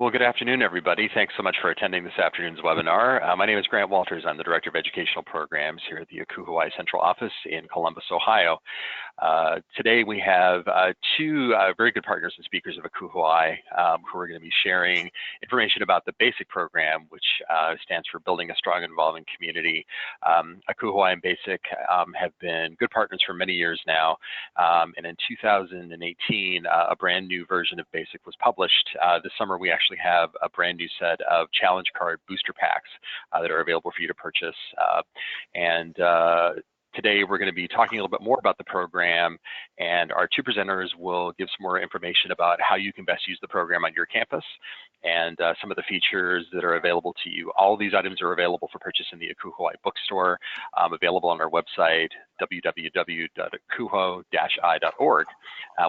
Well, good afternoon, everybody. Thanks so much for attending this afternoon's webinar. My name is Grant Walters. I'm the Director of Educational Programs here at the ACU Hawaii Central Office in Columbus, Ohio. Today we have two very good partners and speakers of ACU Hawaii who are going to be sharing information about the BASIC program, which stands for Building a Strong and Involving Community. ACU Hawaii and BASIC have been good partners for many years now, and in 2018 a brand new version of BASIC was published. This summer we actually have a brand new set of challenge card booster packs that are available for you to purchase. Today we're going to be talking a little bit more about the program, and our two presenters will give some more information about how you can best use the program on your campus and some of the features that are available to you. All of these items are available for purchase in the ACU Hawaii Bookstore, available on our website, www.akuho-i.org.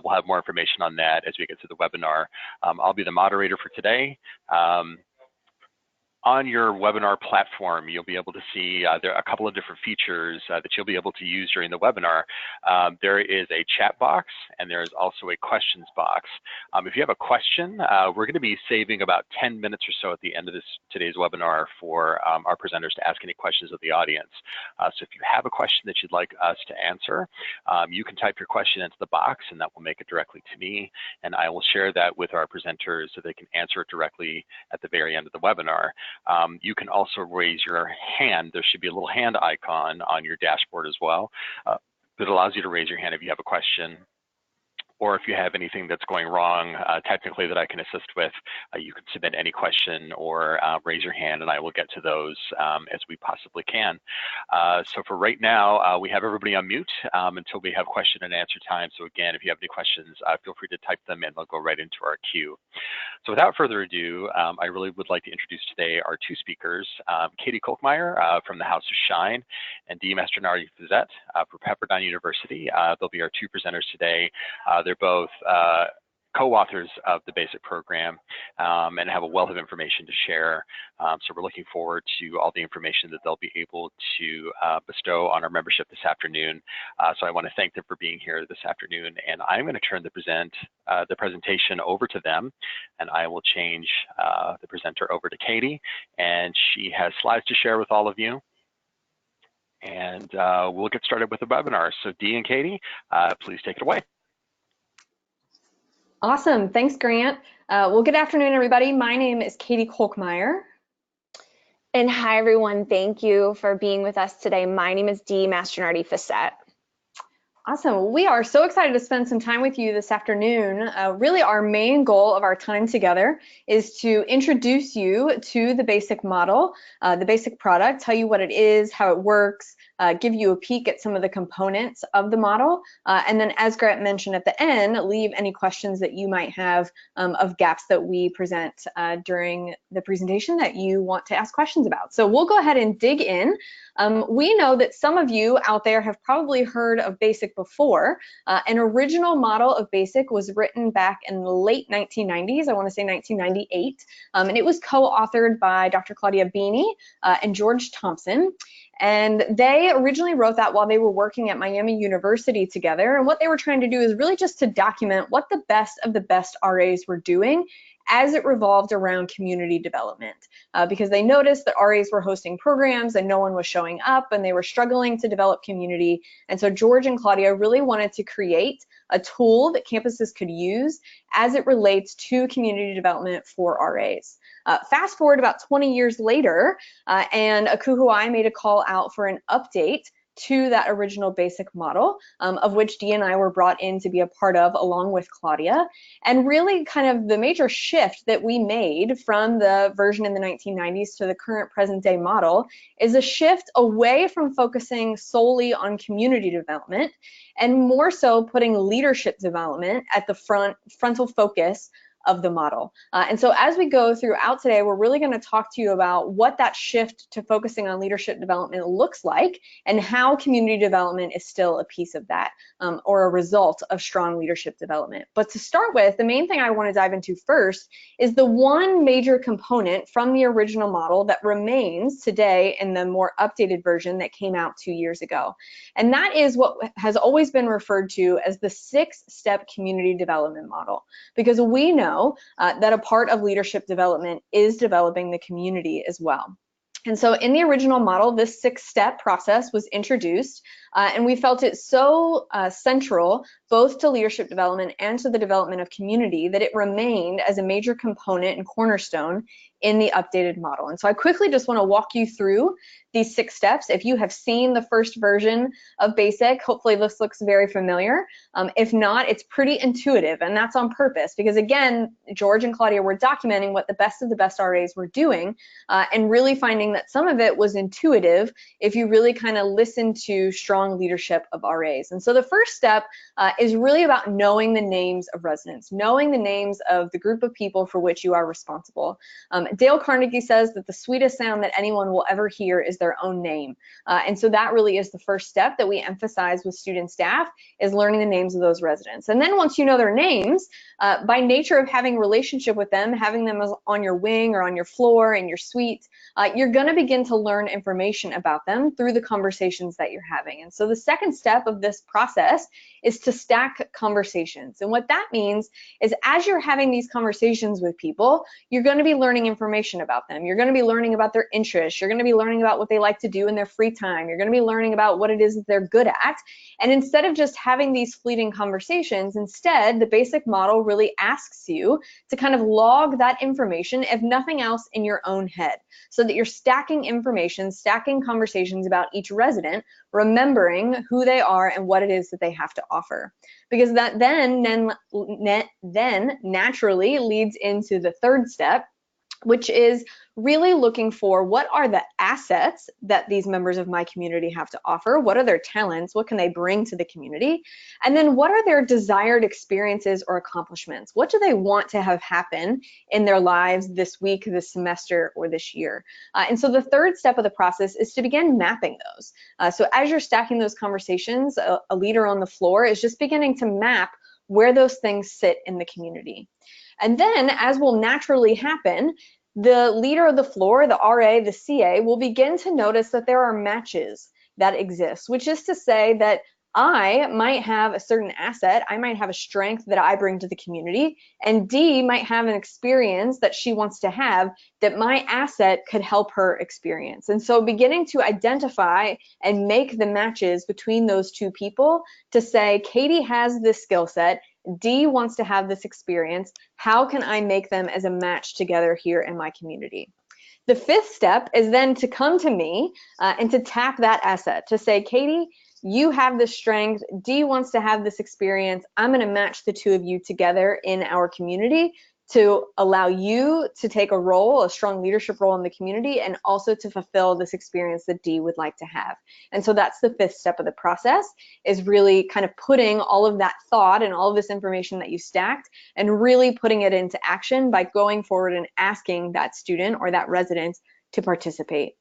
We'll have more information on that as we get to the webinar. I'll be the moderator for today. On your webinar platform, you'll be able to see there are a couple of different features that you'll be able to use during the webinar. There is a chat box, and there is also a questions box. If you have a question, we're going to be saving about 10 minutes or so at the end of today's webinar for our presenters to ask any questions of the audience. So if you have a question that you'd like us to answer, you can type your question into the box, and that will make it directly to me, and I will share that with our presenters so they can answer it directly at the very end of the webinar. You can also raise your hand. There should be a little hand icon on your dashboard as well that allows you to raise your hand if you have a question, or if you have anything that's going wrong technically that I can assist with. You can submit any question or raise your hand, and I will get to those as we possibly can. So for right now, we have everybody on mute until we have question and answer time. So again, if you have any questions, feel free to type them in. They'll go right into our queue. So without further ado, I really would like to introduce today our two speakers, Katie Kolkmeyer from the House of Shine and Dee Mastronardi-Fiset from Pepperdine University. They'll be our two presenters today. They're both co-authors of the BASIC program and have a wealth of information to share. So we're looking forward to all the information that they'll be able to bestow on our membership this afternoon. So I want to thank them for being here this afternoon, and I'm going to turn the presentation over to them, and I will change the presenter over to Katie, and she has slides to share with all of you. And we'll get started with the webinar. So Dee and Katie, please take it away. Awesome, thanks Grant. Well, good afternoon everybody. My name is Katie Kolkmeyer. And hi everyone, thank you for being with us today. My name is Dee Mastronardi-Fiset. Awesome, we are so excited to spend some time with you this afternoon. Really our main goal of our time together is to introduce you to the BASIC model, the BASIC product, tell you what it is, how it works, give you a peek at some of the components of the model, and then as Grant mentioned at the end, leave any questions that you might have of gaps that we present during the presentation that you want to ask questions about. So we'll go ahead and dig in. We know that some of you out there have probably heard of BASIC before. An original model of BASIC was written back in the late 1990s, I want to say 1998, and it was co-authored by Dr. Claudia Beanie and George Thompson. And they originally wrote that while they were working at Miami University together. And what they were trying to do is really just to document what the best of the best RAs were doing as it revolved around community development, because they noticed that RAs were hosting programs and no one was showing up and they were struggling to develop community. And so George and Claudia really wanted to create a tool that campuses could use as it relates to community development for RAs. Fast forward about 20 years later, and ACU Hawaii made a call out for an update to that original BASIC model, of which Dee and I were brought in to be a part of along with Claudia. And really kind of the major shift that we made from the version in the 1990s to the current present day model is a shift away from focusing solely on community development and more so putting leadership development at the frontal focus of the model. And so as we go throughout today, we're really going to talk to you about what that shift to focusing on leadership development looks like and how community development is still a piece of that, or a result of strong leadership development. But to start with, the main thing I want to dive into first is the one major component from the original model that remains today in the more updated version that came out 2 years ago. And that is what has always been referred to as the 6-step community development model, because we know know that a part of leadership development is developing the community as well. And so in the original model, this 6-step process was introduced, and we felt it so central both to leadership development and to the development of community that it remained as a major component and cornerstone in the updated model. And so I quickly just want to walk you through these 6 steps. If you have seen the first version of BASIC, hopefully this looks very familiar. If not, it's pretty intuitive, and that's on purpose because, again, George and Claudia were documenting what the best of the best RAs were doing and really finding that some of it was intuitive if you really kind of listen to strong leadership of RAs. And so the first step is really about knowing the names of residents, knowing the names of the group of people for which you are responsible. Dale Carnegie says that the sweetest sound that anyone will ever hear is their own name. And so that really is the first step that we emphasize with student staff, is learning the names of those residents. And then once you know their names, by nature of having a relationship with them, having them on your wing or on your floor in your suite, you're going to begin to learn information about them through the conversations that you're having. And so the second step of this process is to stack conversations. And what that means is as you're having these conversations with people, you're going to be learning information about them. You're going to be learning about their interests. You're going to be learning about what they like to do in their free time. You're going to be learning about what it is that they're good at. And instead of just having these fleeting conversations, instead, the BASIC model really asks you to kind of log that information, if nothing else, in your own head, so that you're stacking information, stacking conversations about each resident, remembering who they are and what it is that they have to offer. Because that then naturally leads into the third step, which is really looking for what are the assets that these members of my community have to offer, what are their talents, what can they bring to the community, and then what are their desired experiences or accomplishments, what do they want to have happen in their lives this week, this semester, or this year. And so the third step of the process is to begin mapping those. So as you're stacking those conversations, a leader on the floor is just beginning to map where those things sit in the community. And then, as will naturally happen, the leader of the floor, the RA, the CA, will begin to notice that there are matches that exist, which is to say that I might have a certain asset, I might have a strength that I bring to the community, and D might have an experience that she wants to have that my asset could help her experience. And so beginning to identify and make the matches between those two people to say, Katie has this skill set, D wants to have this experience, how can I make them as a match together here in my community? The fifth step is then to come to me and to tap that asset, to say, Katie, you have this strength, D wants to have this experience, I'm going to match the two of you together in our community to allow you to take a role, a strong leadership role in the community, and also to fulfill this experience that D would like to have. And so that's the fifth step of the process, is really kind of putting all of that thought and all of this information that you stacked and really putting it into action by going forward and asking that student or that resident to participate.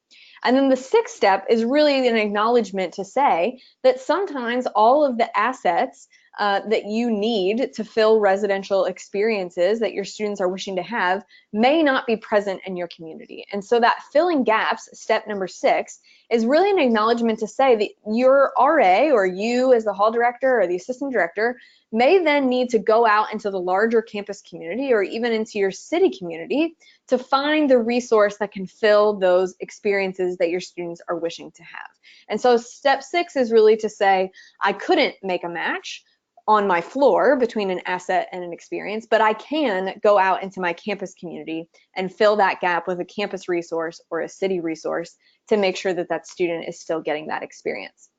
And then the sixth step is really an acknowledgement to say that sometimes all of the assets that you need to fill residential experiences that your students are wishing to have may not be present in your community. And so that filling gaps, step number 6, is really an acknowledgement to say that your RA or you as the hall director or the assistant director may then need to go out into the larger campus community or even into your city community to find the resource that can fill those experiences that your students are wishing to have. And so step 6 is really to say, I couldn't make a match on my floor between an asset and an experience, but I can go out into my campus community and fill that gap with a campus resource or a city resource to make sure that that student is still getting that experience.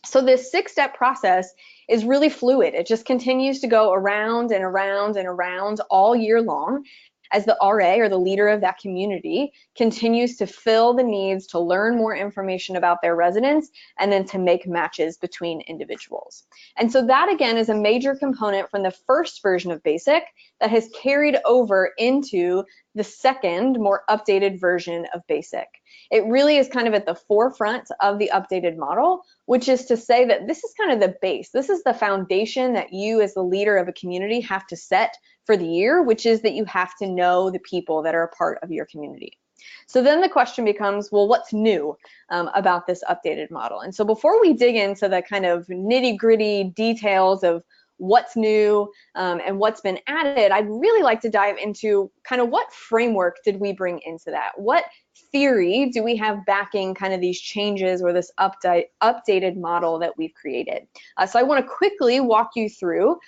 So this 6-step process is really fluid. It just continues to go around and around and around all year long as the RA or the leader of that community continues to fill the needs to learn more information about their residents and then to make matches between individuals. And so that again is a major component from the first version of BASIC that has carried over into the second, more updated version of BASIC. It really is kind of at the forefront of the updated model, which is to say that this is kind of the base. This is the foundation that you as the leader of a community have to set for the year, which is that you have to know the people that are a part of your community. So then the question becomes, well, what's new about this updated model? And so before we dig into the kind of nitty-gritty details of what's new and what's been added, I'd really like to dive into kind of what framework did we bring into that? What theory do we have backing kind of these changes or this updated model that we've created? So I want to quickly walk you through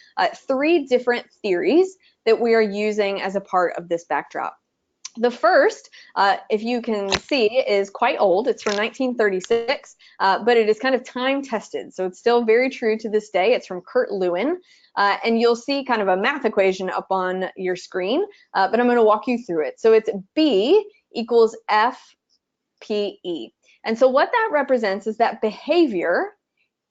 3 different theories that we are using as a part of this backdrop. The first, if you can see, is quite old. It's from 1936, but it is kind of time tested. So it's still very true to this day. It's from Kurt Lewin. And you'll see kind of a math equation up on your screen, but I'm going to walk you through it. So it's B equals FPE. And so what that represents is that behavior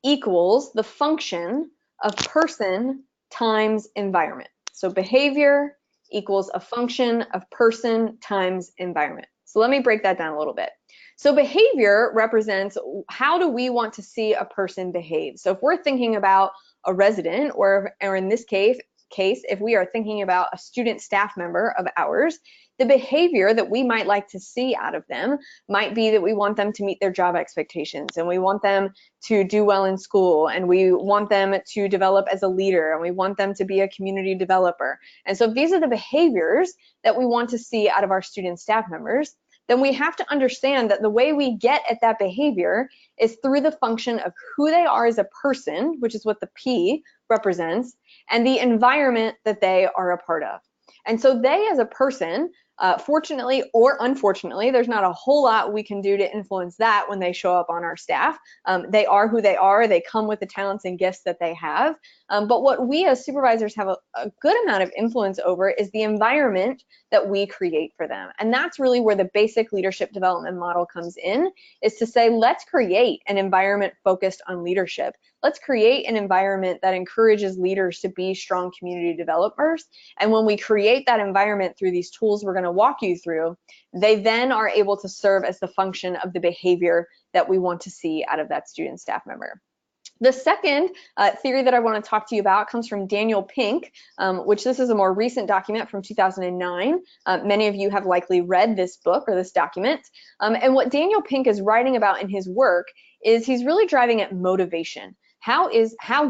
equals the function of person times environment. So behavior equals a function of person times environment. So let me break that down a little bit. So behavior represents how do we want to see a person behave. So if we're thinking about a resident, or in this case, if we are thinking about a student staff member of ours, the behavior that we might like to see out of them might be that we want them to meet their job expectations, and we want them to do well in school, and we want them to develop as a leader, and we want them to be a community developer. And so if these are the behaviors that we want to see out of our student staff members, then we have to understand that the way we get at that behavior is through the function of who they are as a person, which is what the P represents, and the environment that they are a part of. And so they as a person, fortunately or unfortunately, there's not a whole lot we can do to influence that when they show up on our staff. They are who they are. They come with the talents and gifts that they have. But what we as supervisors have a good amount of influence over is the environment that we create for them. And that's really where the basic leadership development model comes in, is to say, let's create an environment focused on leadership. Let's create an environment that encourages leaders to be strong community developers. And when we create that environment through these tools we're going to walk you through, they then are able to serve as the function of the behavior that we want to see out of that student staff member. The second theory that I want to talk to you about comes from Daniel Pink, which this is a more recent document from 2009. Many of you have likely read this book or this document. And what Daniel Pink is writing about in his work is he's really driving at motivation. How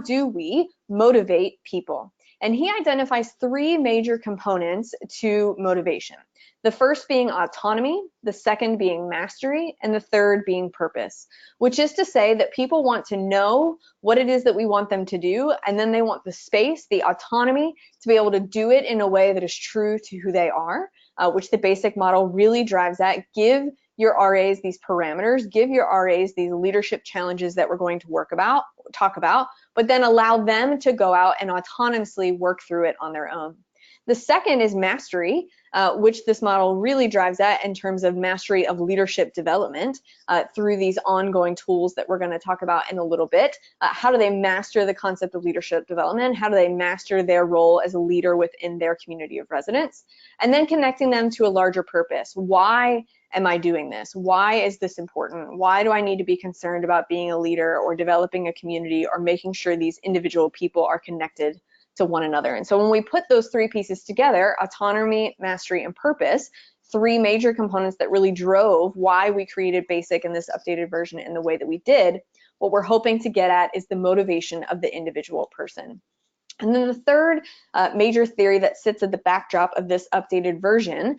do we motivate people? And he identifies 3 major components to motivation. The first being autonomy, the second being mastery, and the third being purpose, which is to say that people want to know what it is that we want them to do, and then they want the space, the autonomy, to be able to do it in a way that is true to who they are, which the basic model really drives at. Give your RAs these parameters, give your RAs these leadership challenges that we're going to talk about, but then allow them to go out and autonomously work through it on their own. The second is mastery, which this model really drives at in terms of mastery of leadership development through these ongoing tools that we're going to talk about in a little bit. How do they master the concept of leadership development? How do they master their role as a leader within their community of residents? And then connecting them to a larger purpose. Why am I doing this? Why is this important? Why do I need to be concerned about being a leader or developing a community or making sure these individual people are connected to one another? And so when we put those 3 pieces together, autonomy, mastery, and purpose, 3 major components that really drove why we created BASIC in this updated version in the way that we did, what we're hoping to get at is the motivation of the individual person. And then the third major theory that sits at the backdrop of this updated version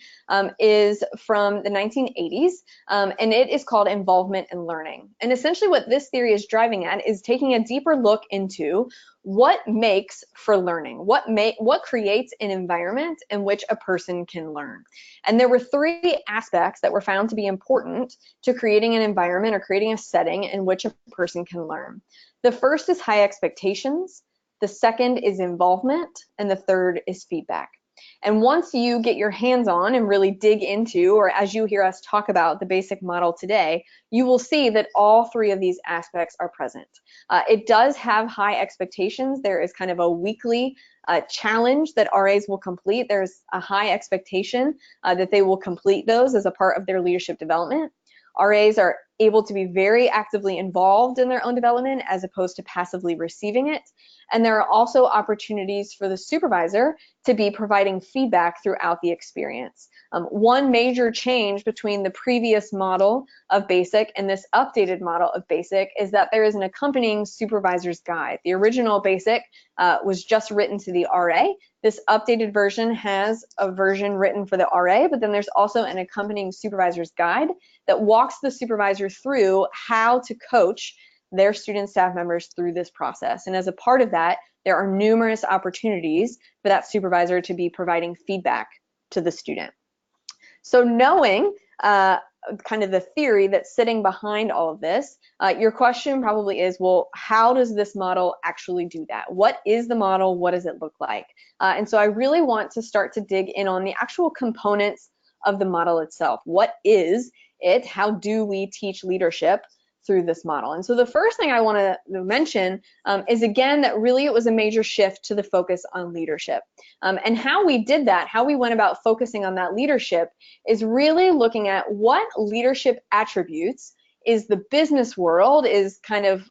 is from the 1980s, and it is called involvement and learning. And essentially what this theory is driving at is taking a deeper look into what makes for learning, what creates an environment in which a person can learn. And there were 3 aspects that were found to be important to creating an environment or creating a setting in which a person can learn. The first is high expectations. The second is involvement, and the third is feedback. And once you get your hands on and really dig into, or as you hear us talk about the BASIC model today, you will see that all 3 of these aspects are present. It does have high expectations. There is kind of a weekly challenge that RAs will complete. There's a high expectation that they will complete those as a part of their leadership development. RAs are able to be very actively involved in their own development as opposed to passively receiving it. And there are also opportunities for the supervisor to be providing feedback throughout the experience. One major change between the previous model of BASIC and this updated model of BASIC is that there is an accompanying supervisor's guide. The original BASIC was just written to the RA. This updated version has a version written for the RA, but then there's also an accompanying supervisor's guide that walks the supervisor through how to coach their student staff members through this process. And as a part of that, there are numerous opportunities for that supervisor to be providing feedback to the student. So knowing kind of the theory that's sitting behind all of this, your question probably is, well, how does this model actually do that? What is the model? What does it look like? And so I really want to start to dig in on the actual components of the model itself. What is it? How do we teach leadership through this model? And so the first thing I want to mention is, again, that really it was a major shift to the focus on leadership. And how we did that, how we went about focusing on that leadership, is really looking at what leadership attributes is the business world, is kind of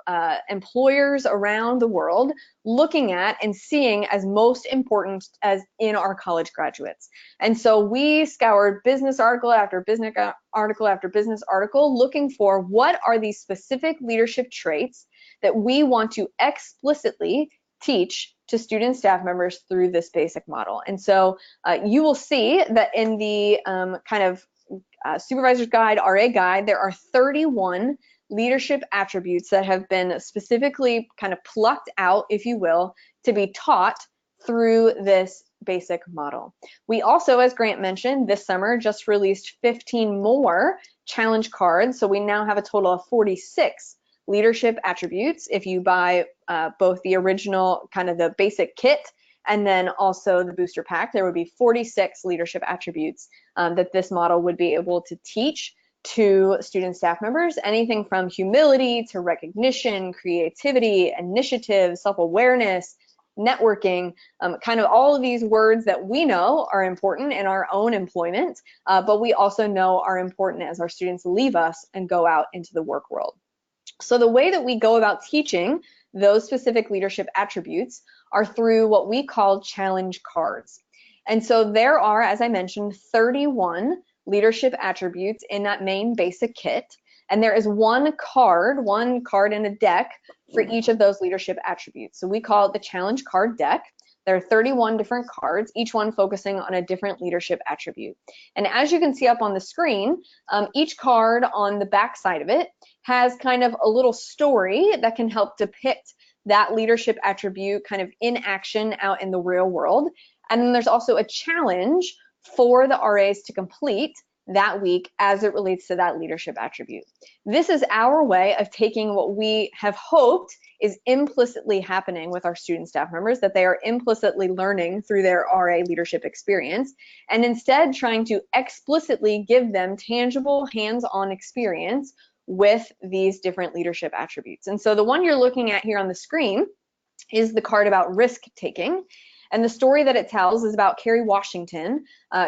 employers around the world looking at and seeing as most important as in our college graduates. And so we scoured business article after business article after business article, looking for what are these specific leadership traits that we want to explicitly teach to student staff members through this BASIC model. And so you will see that in the kind of supervisor's guide, RA guide, there are 31 leadership attributes that have been specifically kind of plucked out, if you will, to be taught through this BASIC model. We also, as Grant mentioned, this summer just released 15 more challenge cards. So we now have a total of 46 leadership attributes. If you buy both the original kind of the basic kit and then also the booster pack, there would be 46 leadership attributes that this model would be able to teach to student staff members, anything from humility to recognition, creativity, initiative, self-awareness, networking, kind of all of these words that we know are important in our own employment, but we also know are important as our students leave us and go out into the work world. So the way that we go about teaching those specific leadership attributes are through what we call challenge cards. And so there are, as I mentioned, 31 leadership attributes in that main basic kit. And there is one card in a deck for each of those leadership attributes. So we call it the challenge card deck. There are 31 different cards, each one focusing on a different leadership attribute. And as you can see up on the screen, each card on the back side of it has kind of a little story that can help depict that leadership attribute kind of in action out in the real world. And then there's also a challenge for the RAs to complete that week as it relates to that leadership attribute. This is our way of taking what we have hoped is implicitly happening with our student staff members, that they are implicitly learning through their RA leadership experience, and instead trying to explicitly give them tangible hands-on experience with these different leadership attributes. And so the one you're looking at here on the screen is the card about risk taking. And the story that it tells is about Kerry Washington,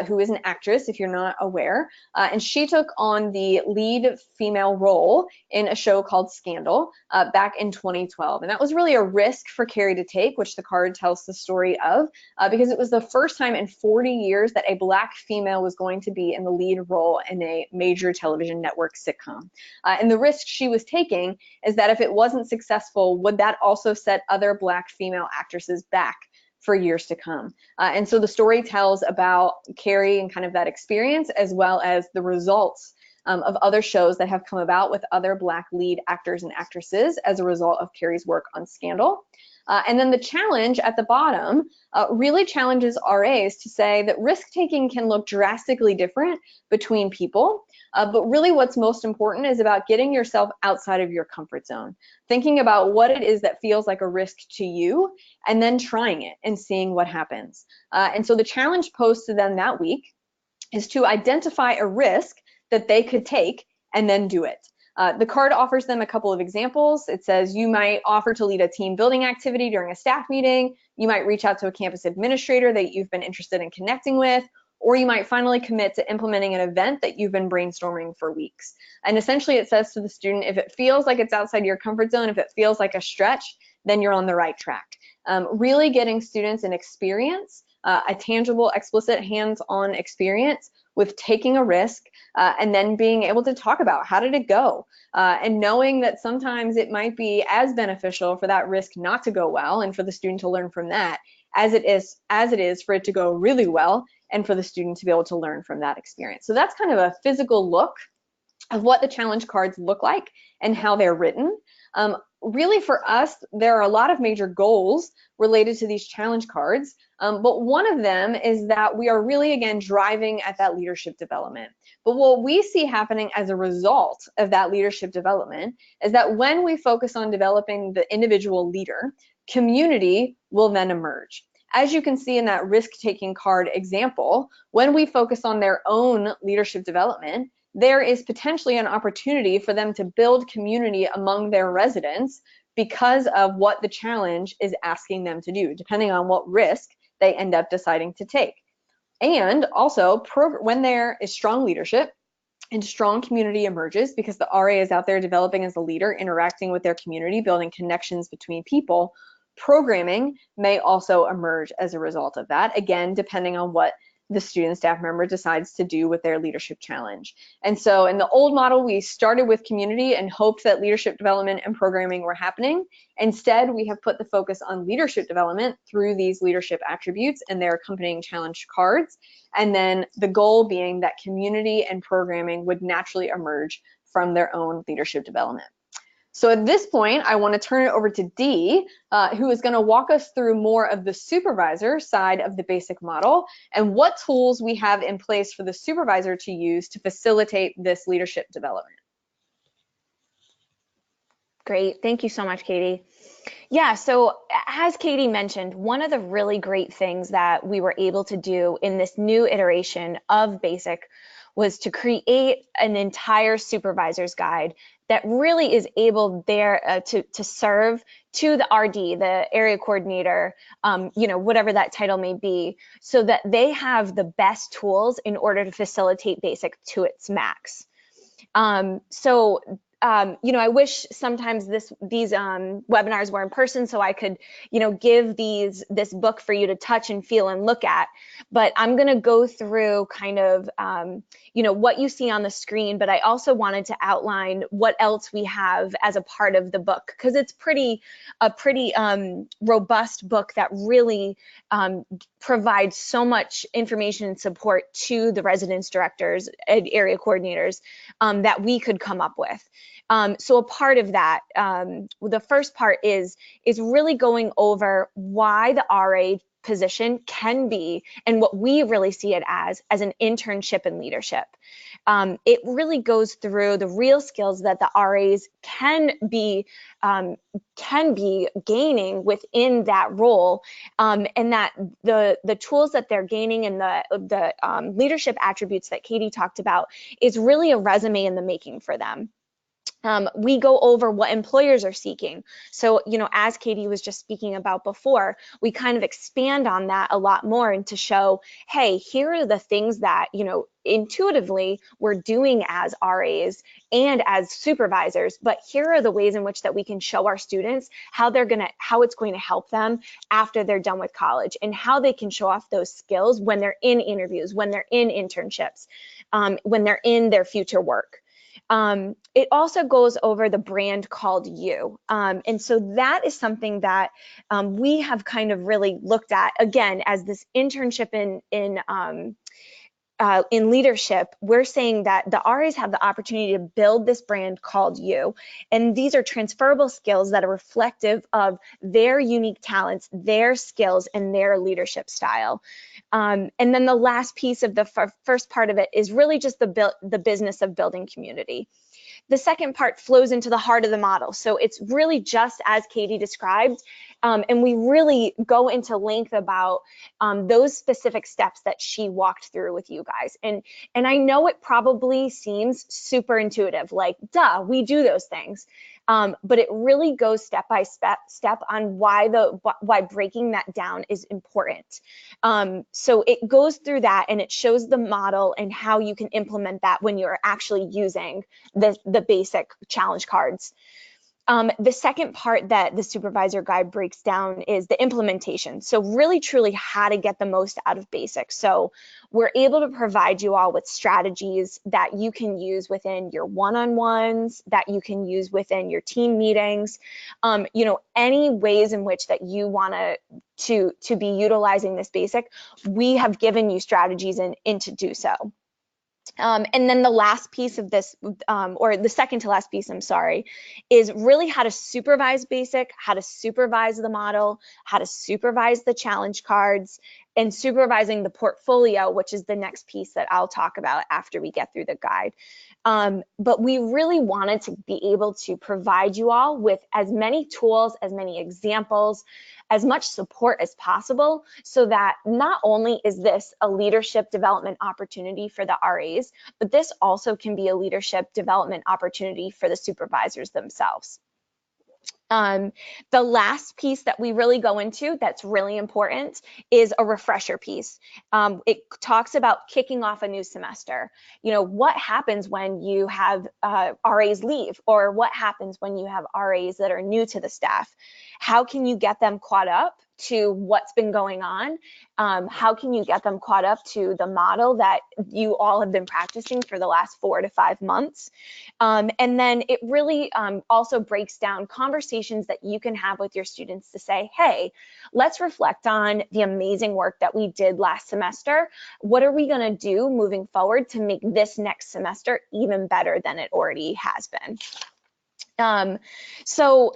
who is an actress, if you're not aware, and she took on the lead female role in a show called Scandal back in 2012. And that was really a risk for Kerry to take, which the card tells the story of, because it was the first time in 40 years that a Black female was going to be in the lead role in a major television network sitcom. And the risk she was taking is that if it wasn't successful, would that also set other Black female actresses back for years to come? And so the story tells about Kerry and kind of that experience, as well as the results of other shows that have come about with other Black lead actors and actresses as a result of Kerry's work on Scandal. And then the challenge at the bottom really challenges RAs to say that risk-taking can look drastically different between people, but really what's most important is about getting yourself outside of your comfort zone, thinking about what it is that feels like a risk to you, and then trying it and seeing what happens. And so the challenge posed to them that week is to identify a risk that they could take and then do it. The card offers them a couple of examples. It says you might offer to lead a team building activity during a staff meeting. You might reach out to a campus administrator that you've been interested in connecting with, or you might finally commit to implementing an event that you've been brainstorming for weeks. And essentially it says to the student, if it feels like it's outside your comfort zone, if it feels like a stretch, then you're on the right track. Really getting students an experience, a tangible, explicit, hands-on experience with taking a risk, and then being able to talk about how did it go, and knowing that sometimes it might be as beneficial for that risk not to go well and for the student to learn from that as it is for it to go really well and for the student to be able to learn from that experience. So that's kind of a physical look of what the challenge cards look like and how they're written. Really for us, there are a lot of major goals related to these challenge cards, but one of them is that we are really, again, driving at that leadership development. But what we see happening as a result of that leadership development is that when we focus on developing the individual leader, community will then emerge. As you can see in that risk-taking card example, when we focus on their own leadership development, there is potentially an opportunity for them to build community among their residents because of what the challenge is asking them to do, depending on what risk they end up deciding to take. And also, when there is strong leadership and strong community emerges, because the RA is out there developing as a leader, interacting with their community, building connections between people, programming may also emerge as a result of that, again, depending on what the student staff member decides to do with their leadership challenge. And so in the old model, we started with community and hoped that leadership development and programming were happening. Instead, we have put the focus on leadership development through these leadership attributes and their accompanying challenge cards. And then the goal being that community and programming would naturally emerge from their own leadership development. So at this point, I want to turn it over to Dee, who is going to walk us through more of the supervisor side of the basic model and what tools we have in place for the supervisor to use to facilitate this leadership development. Great, thank you so much, Katie. Yeah, so as Katie mentioned, one of the really great things that we were able to do in this new iteration of BASIC was to create an entire supervisor's guide that really is able there to serve to the RD, the area coordinator, whatever that title may be, so that they have the best tools in order to facilitate BASIC to its max. I wish sometimes these webinars were in person so I could, give this book for you to touch and feel and look at. But I'm going to go through kind of, what you see on the screen. But I also wanted to outline what else we have as a part of the book, because it's a pretty robust book that really provides so much information and support to the residence directors and area coordinators that we could come up with. So a part of that, the first part is really going over why the RA position can be, and what we really see it as an internship in leadership. It really goes through the real skills that the RAs can be gaining within that role, and that the tools that they're gaining and the leadership attributes that Katie talked about is really a resume in the making for them. We go over what employers are seeking. So, as Katie was just speaking about before, we kind of expand on that a lot more and to show, hey, here are the things that, intuitively we're doing as RAs and as supervisors, but here are the ways in which that we can show our students how it's going to help them after they're done with college, and how they can show off those skills when they're in interviews, when they're in internships, when they're in their future work. It also goes over the brand called You. And so that is something that we have kind of really looked at, again, as this internship in leadership. We're saying that the RAs have the opportunity to build this brand called You. And these are transferable skills that are reflective of their unique talents, their skills, and their leadership style. And then the last piece of the first part of it is really just the business of building community. The second part flows into the heart of the model. So it's really just as Katie described, and we really go into length about those specific steps that she walked through with you guys. And I know it probably seems super intuitive, like, duh, we do those things. but it really goes step by step on why breaking that down is important. So it goes through that and it shows the model and how you can implement that when you're actually using the basic challenge cards. The second part that the supervisor guide breaks down is the implementation. So really, truly how to get the most out of basics. So we're able to provide you all with strategies that you can use within your one-on-ones, that you can use within your team meetings, any ways in which that you want to be utilizing this basic, we have given you strategies in to do so. And then the last piece of this, or the second to last piece, I'm sorry, is really how to supervise basic, how to supervise the model, how to supervise the challenge cards, and supervising the portfolio, which is the next piece that I'll talk about after we get through the guide. But we really wanted to be able to provide you all with as many tools, as many examples, as much support as possible, so that not only is this a leadership development opportunity for the RAs, but this also can be a leadership development opportunity for the supervisors themselves. The last piece that we really go into that's really important is a refresher piece. It talks about kicking off a new semester. What happens when you have RAs leave, or what happens when you have RAs that are new to the staff? How can you get them caught up to what's been going on? How can you get them caught up to the model that you all have been practicing for the last 4 to 5 months? And then it really also breaks down conversations that you can have with your students to say, hey, let's reflect on the amazing work that we did last semester. What are we going to do moving forward to make this next semester even better than it already has been? So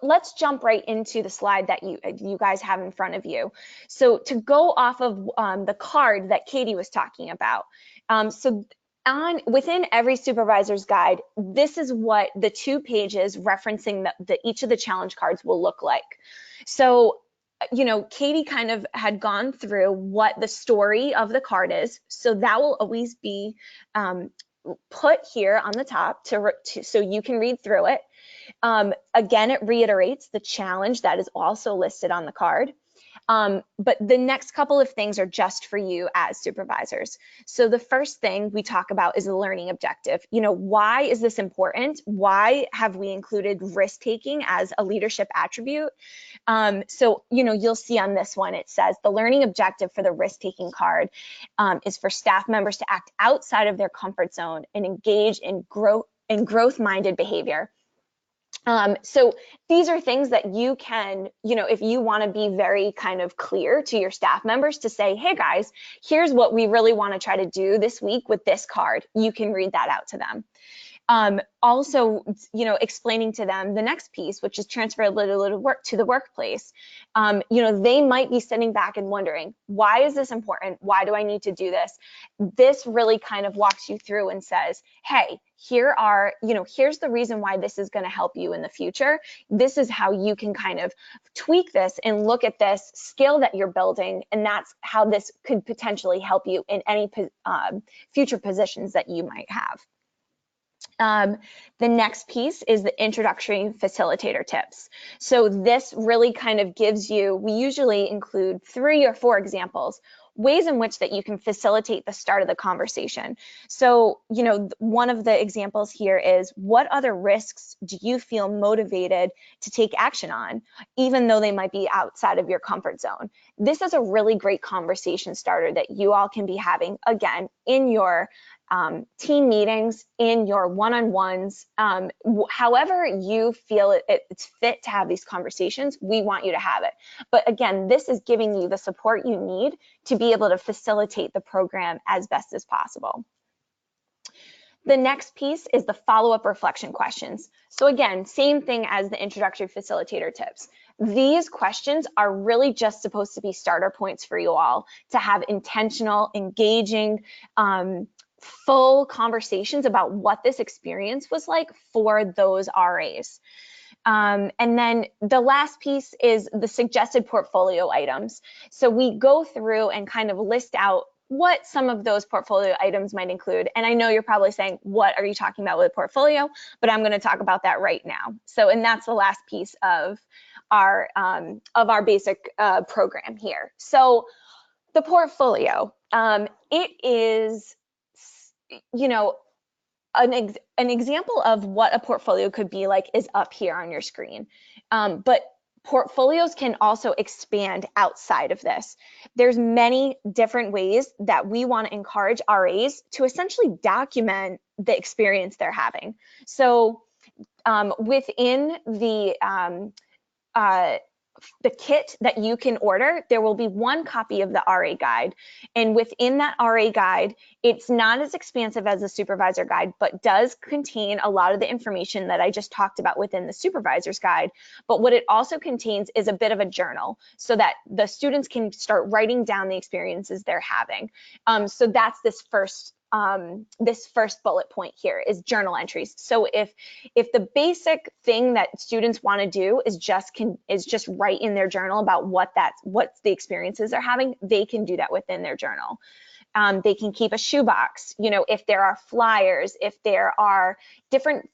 let's jump right into the slide that you guys have in front of you. So to go off of the card that Katie was talking about, within every supervisor's guide, this is what the 2 pages referencing each of the challenge cards will look like. So Katie kind of had gone through what the story of the card is, so that will always be put here on the top so you can read through it. Again, it reiterates the challenge that is also listed on the card. But the next couple of things are just for you as supervisors. So the first thing we talk about is the learning objective. Why is this important? Why have we included risk-taking as a leadership attribute? So you'll see on this one, it says the learning objective for the risk-taking card is for staff members to act outside of their comfort zone and engage in growth-minded behavior. So these are things that you can, if you want to be very kind of clear to your staff members to say, hey guys, here's what we really want to try to do this week with this card. You can read that out to them. Also, explaining to them the next piece, which is transferability work to the workplace. They might be sitting back and wondering, why is this important? Why do I need to do this? This really kind of walks you through and says, hey, here's the reason why this is going to help you in the future. This is how you can kind of tweak this and look at this skill that you're building, and that's how this could potentially help you in any future positions that you might have. The next piece is the introductory facilitator tips. So this really kind of gives you, we usually include 3 or 4 examples, ways in which that you can facilitate the start of the conversation. So, one of the examples here is, what other risks do you feel motivated to take action on, even though they might be outside of your comfort zone? This is a really great conversation starter that you all can be having, again, in your team meetings, in your one-on-ones, however you feel it's fit to have these conversations, we want you to have it. But again, this is giving you the support you need to be able to facilitate the program as best as possible. The next piece is the follow-up reflection questions. So again, same thing as the introductory facilitator tips. These questions are really just supposed to be starter points for you all to have intentional, engaging, full conversations about what this experience was like for those RAs. And then the last piece is the suggested portfolio items. So we go through and kind of list out what some of those portfolio items might include. And I know you're probably saying, what are you talking about with portfolio? But I'm going to talk about that right now. So, and that's the last piece of our basic program here. So the portfolio, it is, you know, an example of what a portfolio could be like is up here on your screen. But portfolios can also expand outside of this. There's many different ways that we want to encourage RAs to essentially document the experience they're having. So within the kit that you can order, there will be one copy of the RA guide. And within that RA guide, it's not as expansive as the supervisor guide, but does contain a lot of the information that I just talked about within the supervisor's guide. But what it also contains is a bit of a journal so that the students can start writing down the experiences they're having. So that's this first bullet point here is journal entries. So if the basic thing that students want to do is just write in their journal about what the experiences they're having, they can do that within their journal. They can keep a shoebox, if there are flyers, if there are different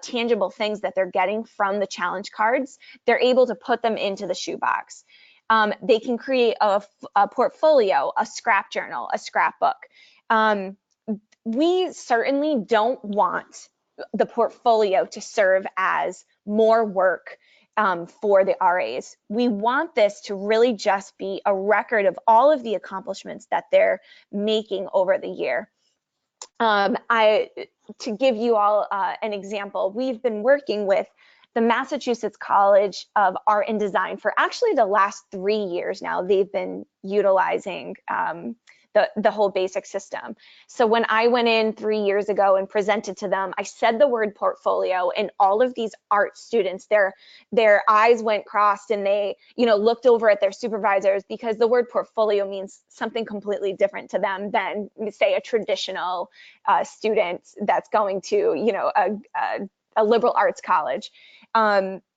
tangible things that they're getting from the challenge cards, they're able to put them into the shoebox. They can create a portfolio, a scrap journal, a scrapbook. We certainly don't want the portfolio to serve as more work for the RAs. We want this to really just be a record of all of the accomplishments that they're making over the year. To give you all an example, we've been working with the Massachusetts College of Art and Design for actually the last 3 years now. They've been utilizing the whole basic system. So when I went in 3 years ago and presented to them, I said the word portfolio, and all of these art students, their eyes went crossed and they, looked over at their supervisors, because the word portfolio means something completely different to them than, say, a traditional student that's going to, a liberal arts college.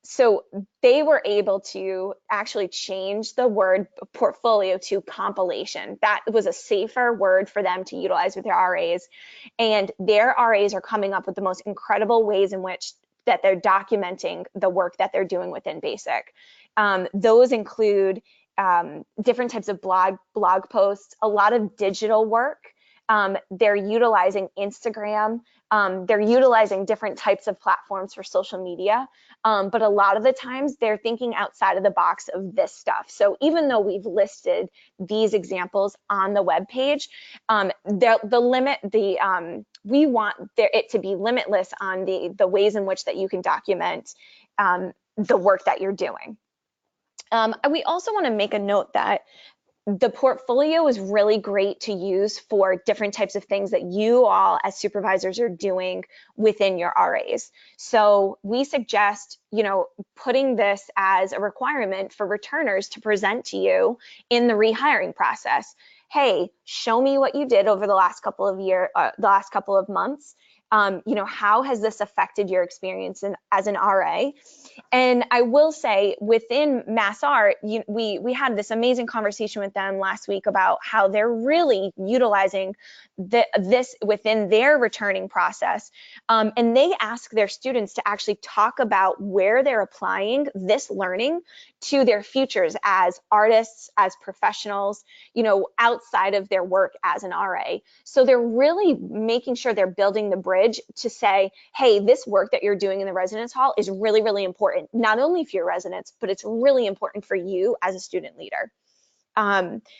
So they were able to actually change the word portfolio to compilation. That was a safer word for them to utilize with their RAs. And their RAs are coming up with the most incredible ways in which that they're documenting the work that they're doing within BASIC. Those include different types of blog posts, a lot of digital work. They're utilizing Instagram. They're utilizing different types of platforms for social media, but a lot of the times they're thinking outside of the box of this stuff. So even though we've listed these examples on the web page, we want it to be limitless on the ways in which that you can document the work that you're doing. We also want to make a note that the portfolio is really great to use for different types of things that you all as supervisors are doing within your RAs. So we suggest, putting this as a requirement for returners to present to you in the rehiring process. Hey, show me what you did over the last couple of months. How has this affected your experience as an RA? And I will say, within Mass Art, we had this amazing conversation with them last week about how they're really utilizing this within their returning process. And they ask their students to actually talk about where they're applying this learning to their futures as artists, as professionals, outside of their work as an RA. So they're really making sure they're building the bridge to say, hey, this work that you're doing in the residence hall is really, really important, not only for your residents, but it's really important for you as a student leader.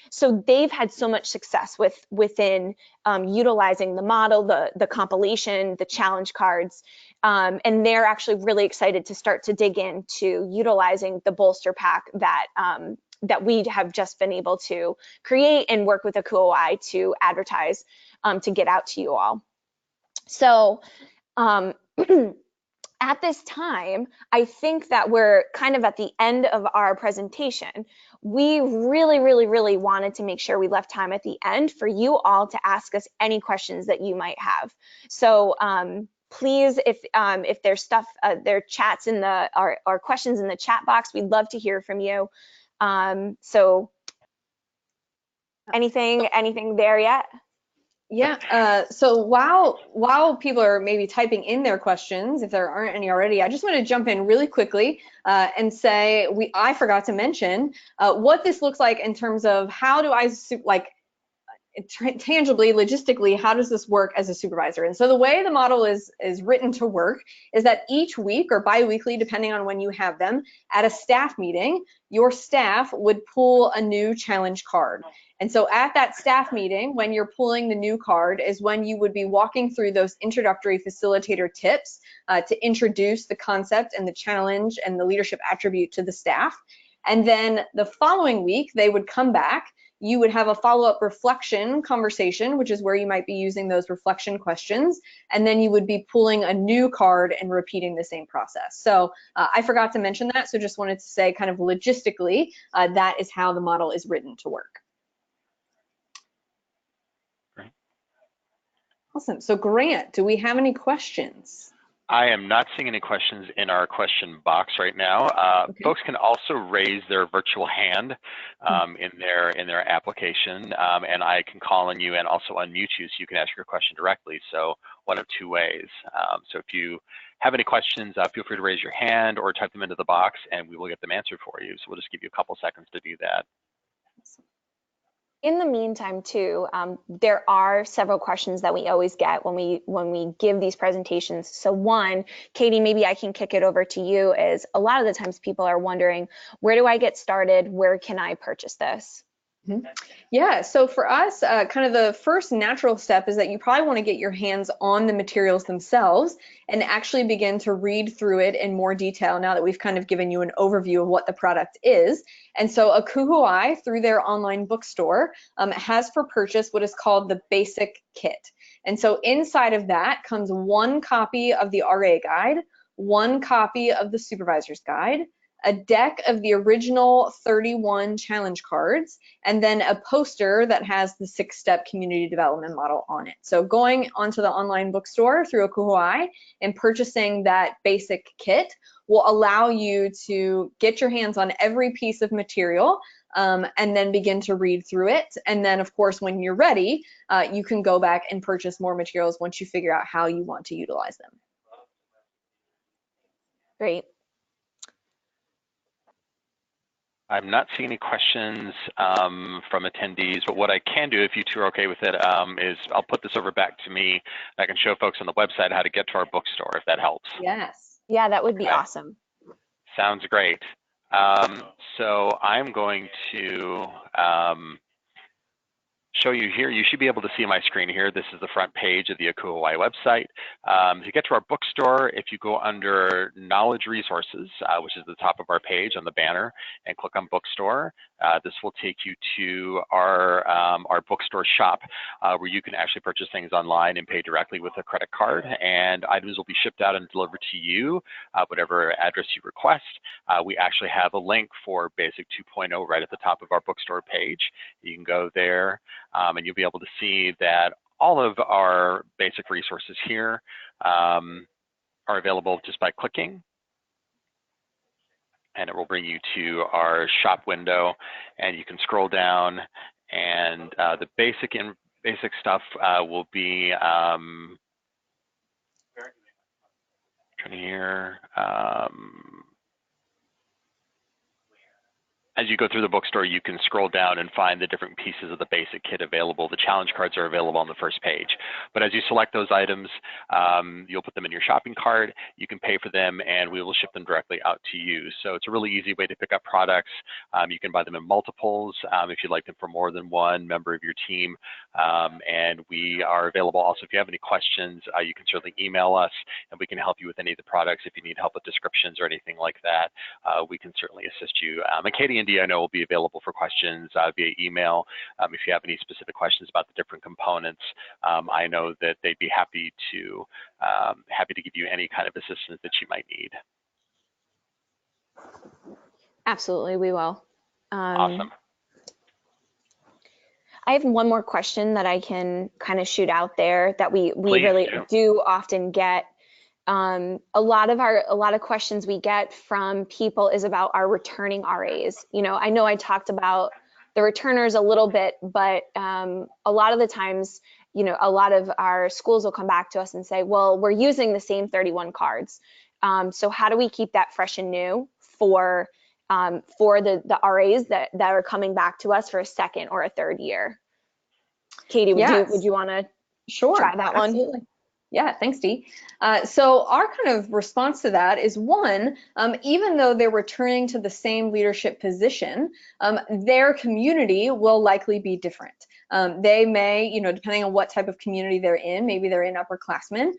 So they've had so much success within utilizing the model, the compilation, the challenge cards, and they're actually really excited to start to dig into utilizing the bolster pack that we have just been able to create and work with ACUOI to advertise to get out to you all. So at this time, I think that we're kind of at the end of our presentation. We really, really, really wanted to make sure we left time at the end for you all to ask us any questions that you might have. So please, if there's stuff, there are chats in or questions in the chat box, we'd love to hear from you. So Anything there yet? Yeah, so while people are maybe typing in their questions, if there aren't any already, I just want to jump in really quickly and say I forgot to mention what this looks like in terms of how do I tangibly, logistically, how does this work as a supervisor? And so the way the model is written to work is that each week or bi-weekly, depending on when you have them, at a staff meeting, your staff would pull a new challenge card. And so at that staff meeting, when you're pulling the new card is when you would be walking through those introductory facilitator tips to introduce the concept and the challenge and the leadership attribute to the staff. And then the following week, they would come back. You would have a follow-up reflection conversation, which is where you might be using those reflection questions. And then you would be pulling a new card and repeating the same process. So I forgot to mention that. So just wanted to say kind of logistically, that is how the model is written to work. Great. Awesome. So Grant, do we have any questions? I am not seeing any questions in our question box right now. Okay. Folks can also raise their virtual hand in their application, and I can call on you and also unmute you so you can ask your question directly. So one of two ways. So if you have any questions, feel free to raise your hand or type them into the box, and we will get them answered for you. So we'll just give you a couple seconds to do that. In the meantime, too, there are several questions that we always get when we give these presentations. So one, Katie, maybe I can kick it over to you, is a lot of the times people are wondering, where do I get started? Where can I purchase this? Mm-hmm. Yeah, so for us, kind of the first natural step is that you probably want to get your hands on the materials themselves and actually begin to read through it in more detail now that we've kind of given you an overview of what the product is. And so Akuhuai, through their online bookstore, has for purchase what is called the Basic Kit. And so inside of that comes one copy of the RA guide, one copy of the Supervisor's Guide, a deck of the original 31 challenge cards, and then a poster that has the 6-step community development model on it. So going onto the online bookstore through Akuhuai and purchasing that basic kit will allow you to get your hands on every piece of material and then begin to read through it. And then, of course, when you're ready, you can go back and purchase more materials once you figure out how you want to utilize them. Great. I'm not seeing any questions from attendees, but what I can do, if you two are okay with it, is I'll put this over back to me. I can show folks on the website how to get to our bookstore, if that helps. Yes. Yeah, that would be awesome. Sounds great. So I'm going to show you here. You should be able to see my screen here. This is the front page of the Akuhuai website. To get to our bookstore, if you go under Knowledge Resources, which is the top of our page on the banner, and click on Bookstore, this will take you to our bookstore shop, where you can actually purchase things online and pay directly with a credit card, and items will be shipped out and delivered to you, whatever address you request. We actually have a link for Basic 2.0 right at the top of our bookstore page. You can go there, and you'll be able to see that all of our basic resources here are available just by clicking, and it will bring you to our shop window, and you can scroll down, and the basic stuff will be here. As you go through the bookstore, you can scroll down and find the different pieces of the basic kit available. The challenge cards are available on the first page. But as you select those items, you'll put them in your shopping cart, you can pay for them, and we will ship them directly out to you. So it's a really easy way to pick up products. You can buy them in multiples if you'd like them for more than one member of your team. And we are available also if you have any questions, you can certainly email us, and we can help you with any of the products. If you need help with descriptions or anything like that, we can certainly assist you. And Katie and Dee, I know, will be available for questions via email. If you have any specific questions about the different components, I know that they'd be happy to give you any kind of assistance that you might need. Absolutely, we will. Awesome. I have one more question that I can kind of shoot out there that we really do often get. A lot of questions we get from people is about our returning RAs. You know I talked about returners a little bit, but a lot of the times, a lot of our schools will come back to us and say, well, we're using the same 31 cards. So how do we keep that fresh and new for the RAs that are coming back to us for a second or a third year? Katie, would you want to try that one? Absolutely. Yeah, thanks, Dee. So our kind of response to that is one, even though they're returning to the same leadership position, their community will likely be different. They may, depending on what type of community they're in, maybe they're in upperclassmen,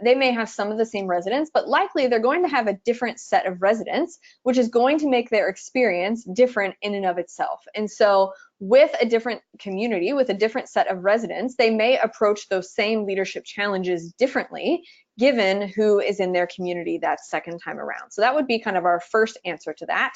they may have some of the same residents, but likely they're going to have a different set of residents, which is going to make their experience different in and of itself. And so with a different community, with a different set of residents, they may approach those same leadership challenges differently, given who is in their community that second time around. So that would be kind of our first answer to that,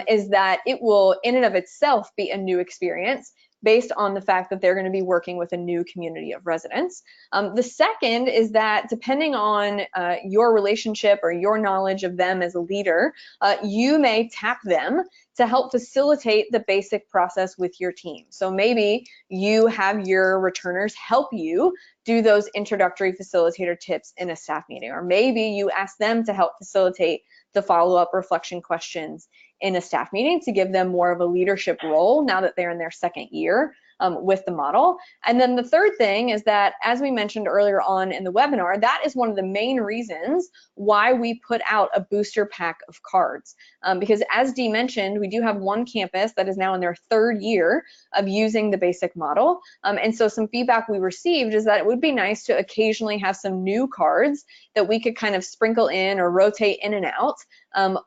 is that it will in and of itself be a new experience based on the fact that they're going to be working with a new community of residents. The second is that depending on your relationship or your knowledge of them as a leader, you may tap them to help facilitate the basic process with your team. So maybe you have your returners help you do those introductory facilitator tips in a staff meeting, or maybe you ask them to help facilitate the follow-up reflection questions in a staff meeting to give them more of a leadership role now that they're in their second year with the model. And then the third thing is that, as we mentioned earlier on in the webinar, that is one of the main reasons why we put out a booster pack of cards. Because as Dee mentioned, we do have one campus that is now in their third year of using the basic model. And so some feedback we received is that it would be nice to occasionally have some new cards that we could kind of sprinkle in or rotate in and out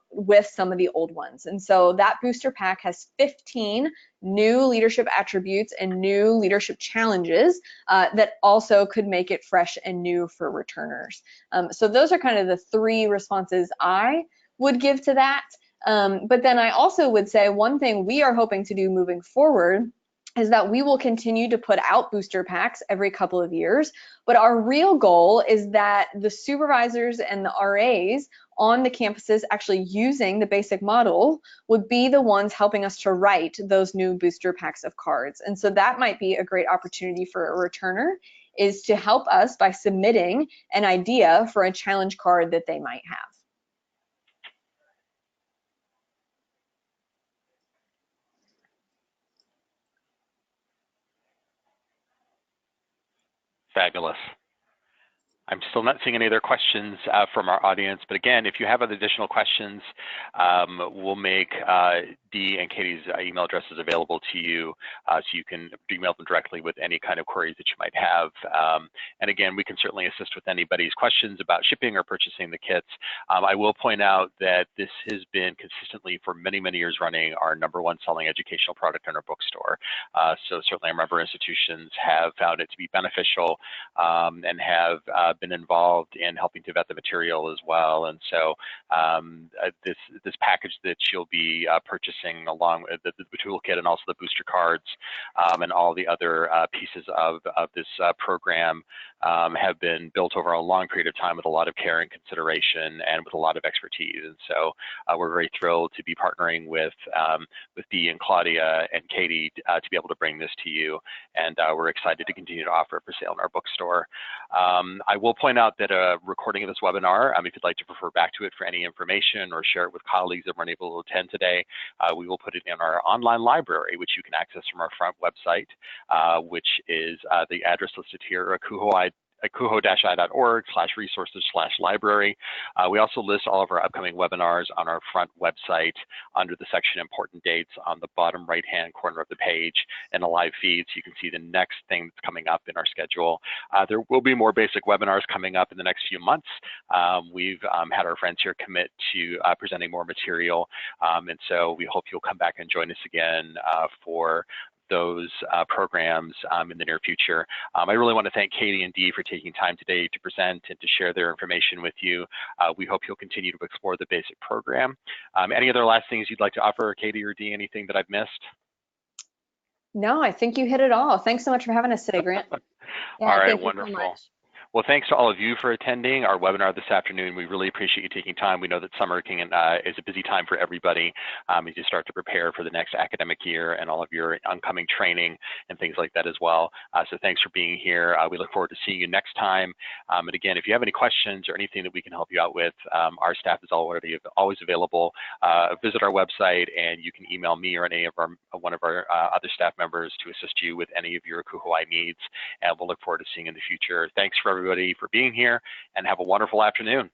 with some of the old ones. And so that booster pack has 15 new leadership attributes and new leadership challenges that also could make it fresh and new for returners. So those are kind of the three responses I would give to that. But then I also would say one thing we are hoping to do moving forward is that we will continue to put out booster packs every couple of years, but our real goal is that the supervisors and the RAs on the campuses actually using the basic model would be the ones helping us to write those new booster packs of cards. And so that might be a great opportunity for a returner, is to help us by submitting an idea for a challenge card that they might have. Fabulous. I'm still not seeing any other questions from our audience, but again, if you have other additional questions, we'll make Dee and Katie's email addresses available to you, so you can email them directly with any kind of queries that you might have. And again, we can certainly assist with anybody's questions about shipping or purchasing the kits. I will point out that this has been consistently for many, many years running our #1 selling educational product in our bookstore. So certainly our member institutions have found it to be beneficial and have been involved in helping to vet the material as well. And so this package that you'll be purchasing along with the toolkit and also the booster cards and all the other pieces of this program have been built over a long period of time with a lot of care and consideration and with a lot of expertise. And so we're very thrilled to be partnering with Dee and Claudia and Katie to be able to bring this to you. And we're excited to continue to offer it for sale in our bookstore. I will point out that a recording of this webinar, if you'd like to refer back to it for any information or share it with colleagues that weren't able to attend today, we will put it in our online library, which you can access from our front website, which is the address listed here, kuho-i.org/resources/library. We also list all of our upcoming webinars on our front website under the section Important Dates on the bottom right-hand corner of the page, and a live feed, so you can see the next thing that's coming up in our schedule. There will be more basic webinars coming up in the next few months. We've had our friends here commit to presenting more material, and so we hope you'll come back and join us again for those programs in the near future. I really want to thank Katie and Dee for taking time today to present and to share their information with you. We hope you'll continue to explore the basic program. Any other last things you'd like to offer, Katie or Dee? Anything that I've missed? No, I think you hit it all. Thanks so much for having us today, Grant. Yeah, all right, thank you wonderful. so much. Well, thanks to all of you for attending our webinar this afternoon. We really appreciate you taking time. We know that summer is a busy time for everybody as you start to prepare for the next academic year and all of your oncoming training and things like that as well. So thanks for being here. We look forward to seeing you next time. And again, if you have any questions or anything that we can help you out with, our staff is always available. Visit our website and you can email me or any of one of our other staff members to assist you with any of your Kuhawai needs. And we'll look forward to seeing you in the future. Thanks for everybody for being here and have a wonderful afternoon.